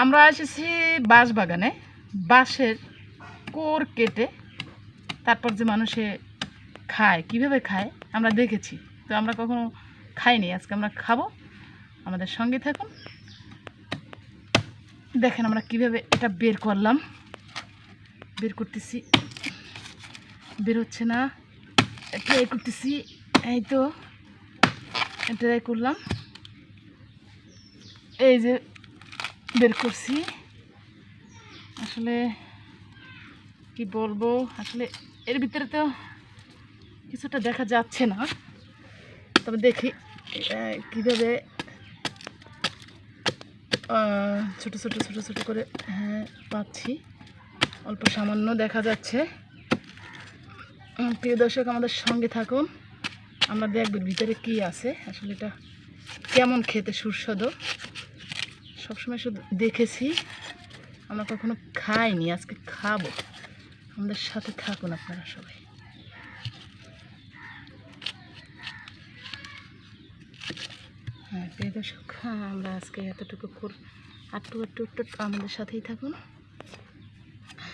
আমরা এসেছি বাঁশ বাগানে, বাঁশের কোর কেটে তারপর যে মানুষে খায়, কিভাবে খায় আমরা দেখেছি, তো আমরা কখনো খাইনি, আজকে আমরা খাবো। আমাদের সঙ্গে থাকুন, দেখেন আমরা কিভাবে এটা বের করলাম। বের করতেছি, বের হচ্ছে না, ট্রাই করতেছি, এই তো ট্রাই করলাম, এই যে বের করছি। আসলে কি বলবো, আসলে এর ভিতরে তো কিছুটা দেখা যাচ্ছে না, তবে দেখি কীভাবে ছোট ছোট ছোট ছোট করে, হ্যাঁ পাচ্ছি, অল্প সামান্য দেখা যাচ্ছে। প্রিয় দর্শক আমাদের সঙ্গে থাকুন, আমরা দেখব ভিতরে কি আছে, আসলে এটা কেমন খেতে সুস্বাদু। সবসময় শুধু দেখেছি, আমরা কখনো খাইনি, আজকে খাবো। আমাদের সাথে থাকুন আপনারা সবাই। হ্যাঁ প্রিয় দর্শক, আমরা আজকে এতটুকু একটু আমাদের সাথেই থাকুন।